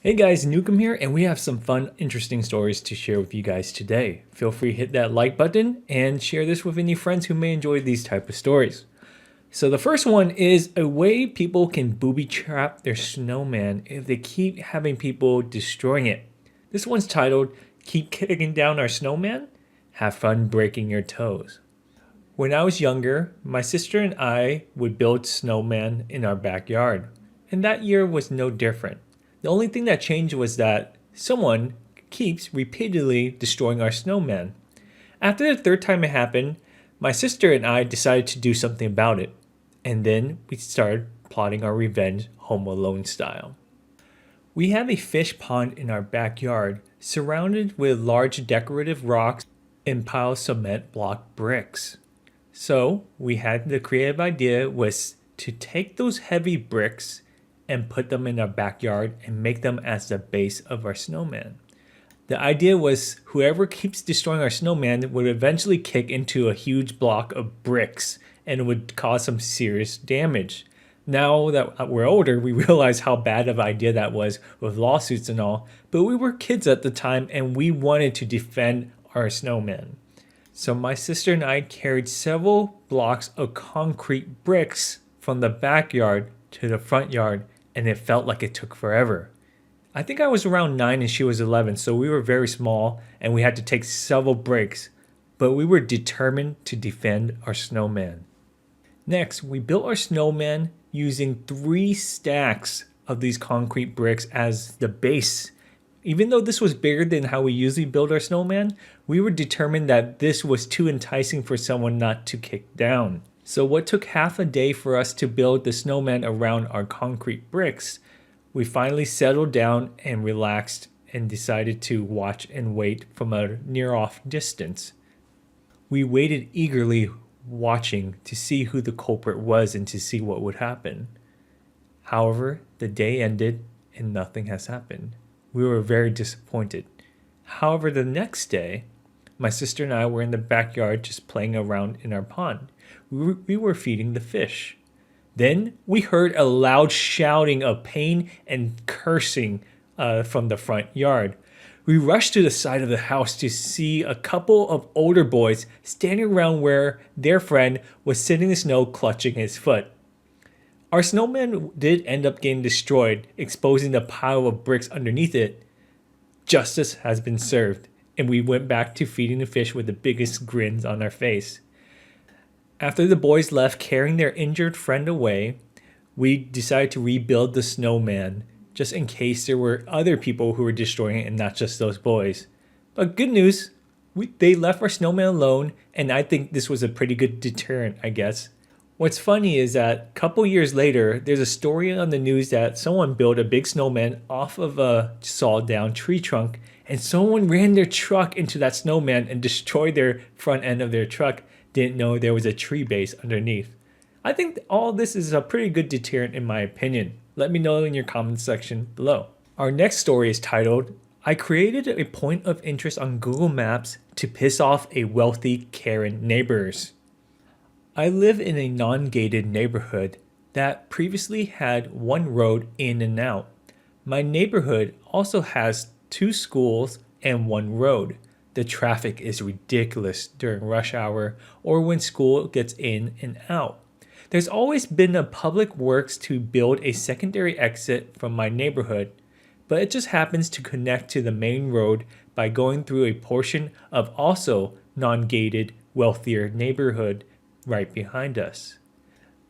Hey guys, Nukem here, and we have some fun, interesting stories to share with you guys today. Feel free to hit that like button and share this with any friends who may enjoy these type of stories. So the first one is a way people can booby trap their snowman if they keep having people destroying it. This one's titled, Keep Kicking Down Our Snowman? Have Fun Breaking Your Toes. When I was younger, my sister and I would build snowman in our backyard, and that year was no different. The only thing that changed was that someone keeps repeatedly destroying our snowman. After the third time it happened, my sister and I decided to do something about it, and then we started plotting our revenge Home Alone style. We have a fish pond in our backyard surrounded with large decorative rocks and piled cement block bricks. So we had the creative idea was to take those heavy bricks and put them in our backyard and make them as the base of our snowman. The idea was whoever keeps destroying our snowman would eventually kick into a huge block of bricks and it would cause some serious damage. Now that we're older, we realize how bad of an idea that was with lawsuits and all, but we were kids at the time and we wanted to defend our snowman. So my sister and I carried several blocks of concrete bricks from the backyard to the front yard, and it felt like it took forever. I think I was around 9 and she was 11, so we were very small and we had to take several breaks, but we were determined to defend our snowman. Next, we built our snowman using 3 stacks of these concrete bricks as the base. Even though this was bigger than how we usually build our snowman, we were determined that this was too enticing for someone not to kick down. So what took half a day for us to build the snowman around our concrete bricks, we finally settled down and relaxed and decided to watch and wait from a near-off distance. We waited eagerly watching to see who the culprit was and to see what would happen. However, the day ended and nothing has happened. We were very disappointed. However, the next day, my sister and I were in the backyard just playing around in our pond. We were feeding the fish. Then we heard a loud shouting of pain and cursing from the front yard. We rushed to the side of the house to see a couple of older boys standing around where their friend was sitting in the snow clutching his foot. Our snowman did end up getting destroyed, exposing the pile of bricks underneath it. Justice has been served, and we went back to feeding the fish with the biggest grins on our face. After the boys left carrying their injured friend away, we decided to rebuild the snowman, just in case there were other people who were destroying it and not just those boys. But good news, they left our snowman alone, and I think this was a pretty good deterrent, I guess. What's funny is that a couple years later, there's a story on the news that someone built a big snowman off of a sawed down tree trunk, and someone ran their truck into that snowman and destroyed their front end of their truck. Didn't know there was a tree base underneath. I think all this is a pretty good deterrent in my opinion. Let me know in your comment section below. Our next story is titled, I created a point of interest on Google Maps to piss off a wealthy Karen neighbors. I live in a non-gated neighborhood that previously had one road in and out. My neighborhood also has 2 schools and 1 road. The traffic is ridiculous during rush hour or when school gets in and out. There's always been a public works to build a secondary exit from my neighborhood, but it just happens to connect to the main road by going through a portion of also non-gated, wealthier neighborhood right behind us.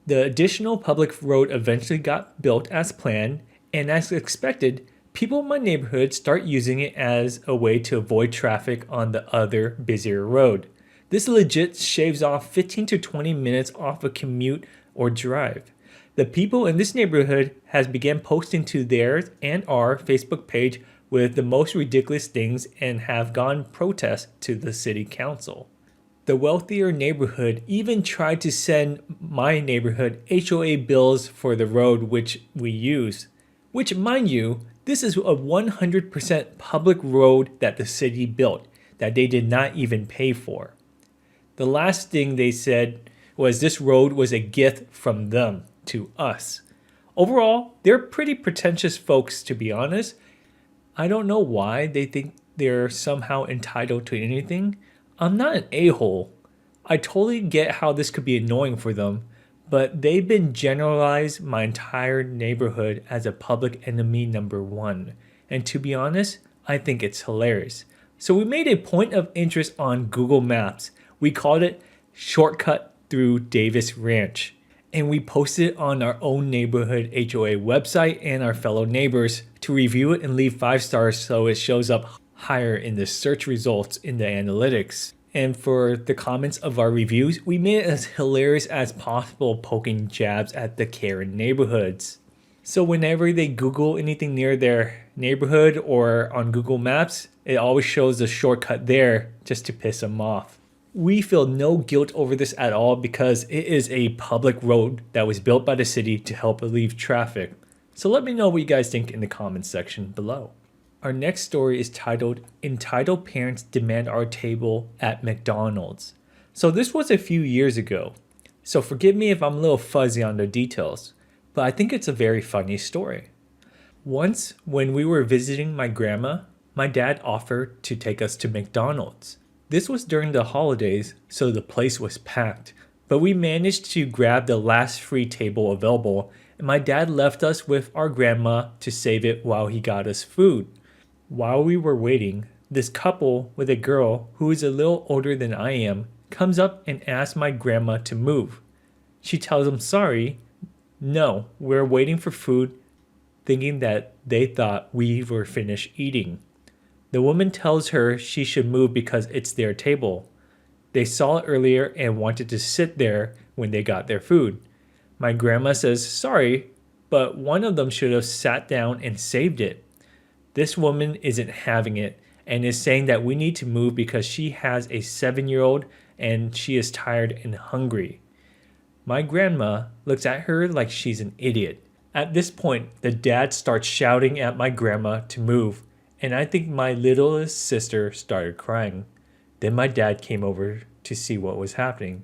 The additional public road eventually got built as planned, and as expected, people in my neighborhood start using it as a way to avoid traffic on the other busier road. This legit shaves off 15 to 20 minutes off a commute or drive. The people in this neighborhood has began posting to theirs and our Facebook page with the most ridiculous things and have gone protest to the city council. The wealthier neighborhood even tried to send my neighborhood HOA bills for the road which we use, which mind you, this is a 100% public road that the city built that they did not even pay for. The last thing they said was this road was a gift from them to us. Overall, they're pretty pretentious folks to be honest, I don't know why they think they're somehow entitled to anything. I'm not an a-hole. I totally get how this could be annoying for them, but they've been generalized my entire neighborhood as a public enemy number one. And to be honest, I think it's hilarious. So we made a point of interest on Google Maps. We called it Shortcut Through Davis Ranch. And we posted it on our own neighborhood HOA website and our fellow neighbors to review it and leave 5 stars so it shows up higher in the search results in the analytics. And for the comments of our reviews, we made it as hilarious as possible, poking jabs at the Karen neighborhoods. So whenever they Google anything near their neighborhood or on Google Maps, it always shows the shortcut there just to piss them off. We feel no guilt over this at all because it is a public road that was built by the city to help relieve traffic. So let me know what you guys think in the comments section below. Our next story is titled, Entitled Parents Demand Our Table at McDonald's. So this was a few years ago. So forgive me if I'm a little fuzzy on the details, but I think it's a very funny story. Once when we were visiting my grandma, my dad offered to take us to McDonald's. This was during the holidays, so the place was packed, but we managed to grab the last free table available, and my dad left us with our grandma to save it while he got us food. While we were waiting, this couple with a girl who is a little older than I am comes up and asks my grandma to move. She tells them sorry, no, we're waiting for food, thinking that they thought we were finished eating. The woman tells her she should move because it's their table. They saw it earlier and wanted to sit there when they got their food. My grandma says sorry, but one of them should have sat down and saved it. This woman isn't having it and is saying that we need to move because she has a 7-year-old and she is tired and hungry. My grandma looks at her like she's an idiot. At this point, the dad starts shouting at my grandma to move, and I think my littlest sister started crying. Then my dad came over to see what was happening.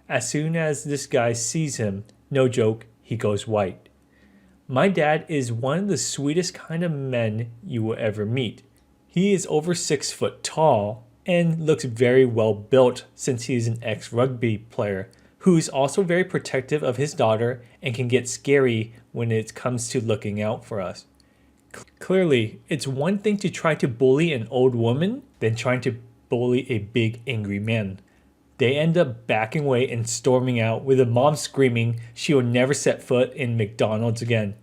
As soon as this guy sees him, no joke, he goes white. My dad is one of the sweetest kind of men you will ever meet. He is over 6 foot tall and looks very well built since he's an ex-rugby player who's also very protective of his daughter and can get scary when it comes to looking out for us. Clearly, it's one thing to try to bully an old woman than trying to bully a big angry man. They end up backing away and storming out with the mom screaming she will never set foot in McDonald's again.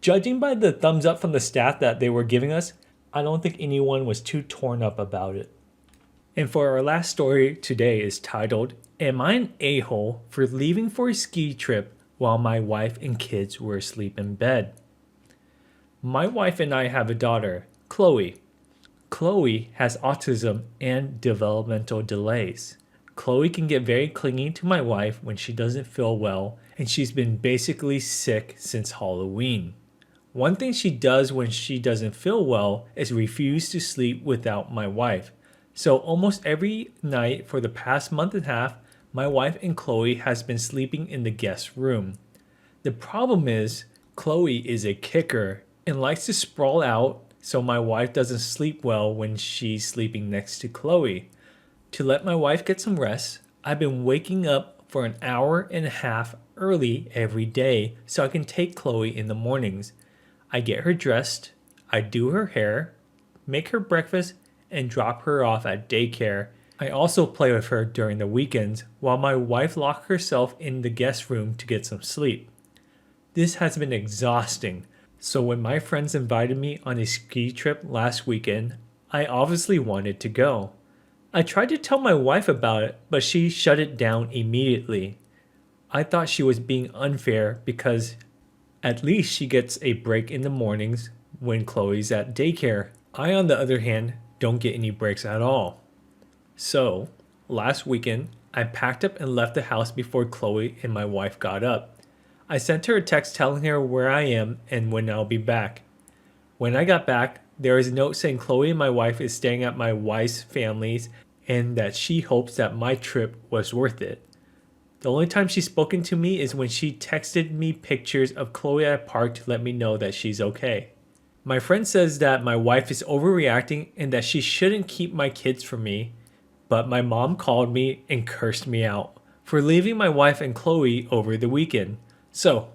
Judging by the thumbs up from the staff that they were giving us, I don't think anyone was too torn up about it. And for our last story today is titled, Am I an a-hole for leaving for a ski trip while my wife and kids were asleep in bed? My wife and I have a daughter, Chloe. Chloe has autism and developmental delays. Chloe can get very clingy to my wife when she doesn't feel well, and she's been basically sick since Halloween. One thing she does when she doesn't feel well is refuse to sleep without my wife. So almost every night for the past month and a half, my wife and Chloe has been sleeping in the guest room. The problem is, Chloe is a kicker and likes to sprawl out, so my wife doesn't sleep well when she's sleeping next to Chloe. To let my wife get some rest, I've been waking up for an hour and a half early every day so I can take Chloe in the mornings. I get her dressed, I do her hair, make her breakfast, and drop her off at daycare. I also play with her during the weekends while my wife locks herself in the guest room to get some sleep. This has been exhausting. So when my friends invited me on a ski trip last weekend, I obviously wanted to go. I tried to tell my wife about it, but she shut it down immediately. I thought she was being unfair because at least she gets a break in the mornings when Chloe's at daycare. I, on the other hand, don't get any breaks at all. So, last weekend, I packed up and left the house before Chloe and my wife got up. I sent her a text telling her where I am and when I'll be back. When I got back, there is a note saying Chloe and my wife is staying at my wife's family's and that she hopes that my trip was worth it. The only time she's spoken to me is when she texted me pictures of Chloe at a park to let me know that she's okay. My friend says that my wife is overreacting and that she shouldn't keep my kids from me, but my mom called me and cursed me out for leaving my wife and Chloe over the weekend. So,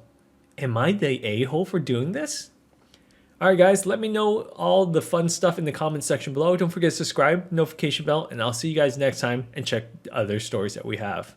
am I the a-hole for doing this? Alright guys, let me know all the fun stuff in the comments section below. Don't forget to subscribe, notification bell, and I'll see you guys next time and check the other stories that we have.